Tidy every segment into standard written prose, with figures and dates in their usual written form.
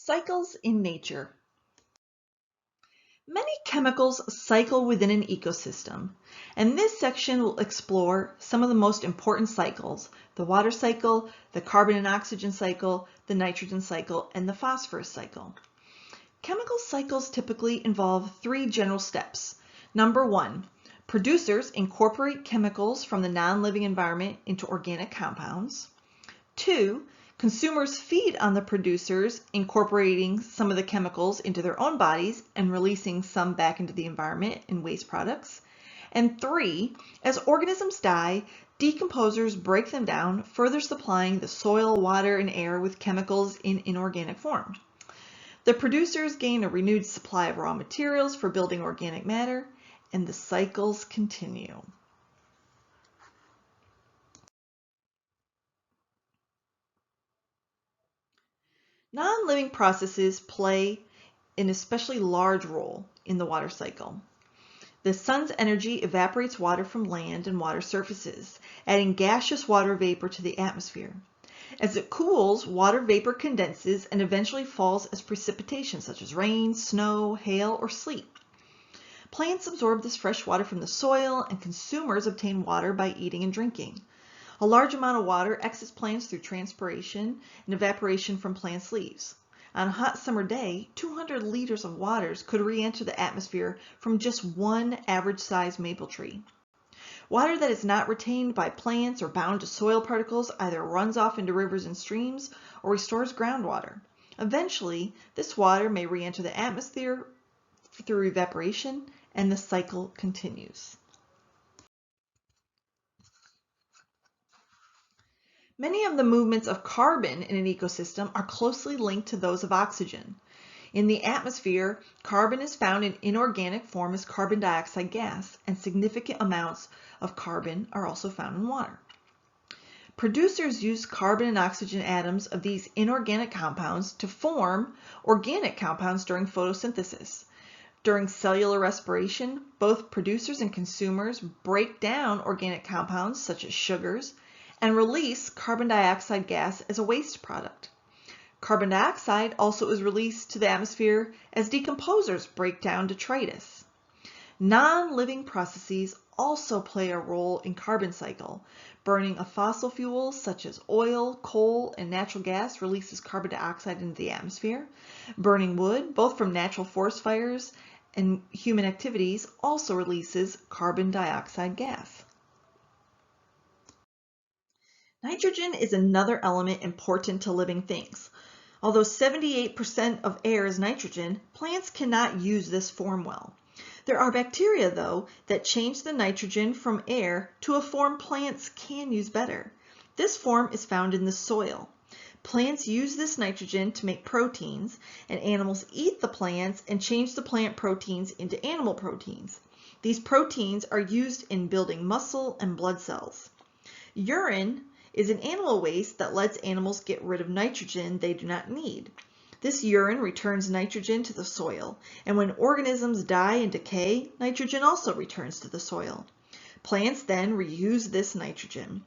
Cycles in nature. Many chemicals cycle within an ecosystem, and this section will explore some of the most important cycles: the water cycle, the carbon and oxygen cycle, the nitrogen cycle, and the phosphorus cycle. Chemical cycles typically involve three general steps. Number one, producers incorporate chemicals from the non-living environment into organic compounds. Two, consumers feed on the producers, incorporating some of the chemicals into their own bodies and releasing some back into the environment in waste products. And three, as organisms die, decomposers break them down, further supplying the soil, water, and air with chemicals in inorganic form. The producers gain a renewed supply of raw materials for building organic matter, and the cycles continue. Non-living processes play an especially large role in the water cycle. The sun's energy evaporates water from land and water surfaces, adding gaseous water vapor to the atmosphere. As it cools, water vapor condenses and eventually falls as precipitation, such as rain, snow, hail, or sleet. Plants absorb this fresh water from the soil, and consumers obtain water by eating and drinking. A large amount of water exits plants through transpiration and evaporation from plants' leaves. On a hot summer day, 200 liters of water could re-enter the atmosphere from just one average-sized maple tree. Water that is not retained by plants or bound to soil particles either runs off into rivers and streams or restores groundwater. Eventually, this water may re-enter the atmosphere through evaporation, and the cycle continues. Many of the movements of carbon in an ecosystem are closely linked to those of oxygen. In the atmosphere, carbon is found in inorganic form as carbon dioxide gas, and significant amounts of carbon are also found in water. Producers use carbon and oxygen atoms of these inorganic compounds to form organic compounds during photosynthesis. During cellular respiration, both producers and consumers break down organic compounds such as sugars and release carbon dioxide gas as a waste product. Carbon dioxide also is released to the atmosphere as decomposers break down detritus. Non-living processes also play a role in carbon cycle. Burning of fossil fuels such as oil, coal, and natural gas releases carbon dioxide into the atmosphere. Burning wood, both from natural forest fires and human activities, also releases carbon dioxide gas. Nitrogen is another element important to living things. Although 78% of air is nitrogen, plants cannot use this form well. There are bacteria, though, that change the nitrogen from air to a form plants can use better. This form is found in the soil. Plants use this nitrogen to make proteins, and animals eat the plants and change the plant proteins into animal proteins. These proteins are used in building muscle and blood cells. Urine is an animal waste that lets animals get rid of nitrogen they do not need. This urine returns nitrogen to the soil, and when organisms die and decay, nitrogen also returns to the soil. Plants then reuse this nitrogen.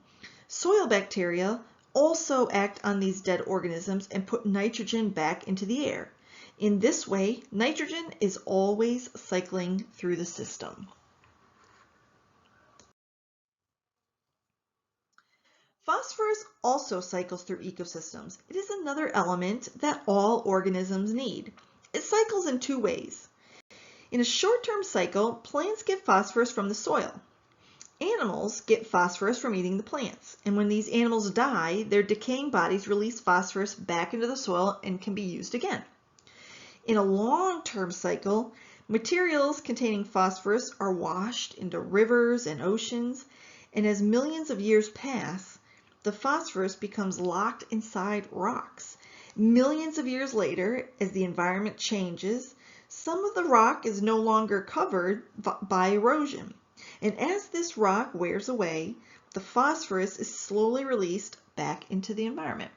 Soil bacteria also act on these dead organisms and put nitrogen back into the air. In this way, nitrogen is always cycling through the system. Phosphorus also cycles through ecosystems. It is another element that all organisms need. It cycles in two ways. In a short-term cycle, plants get phosphorus from the soil. Animals get phosphorus from eating the plants, and when these animals die, their decaying bodies release phosphorus back into the soil and can be used again. In a long-term cycle, materials containing phosphorus are washed into rivers and oceans, and as millions of years pass, the phosphorus becomes locked inside rocks. Millions of years later, as the environment changes, some of the rock is no longer covered by erosion. And as this rock wears away, the phosphorus is slowly released back into the environment.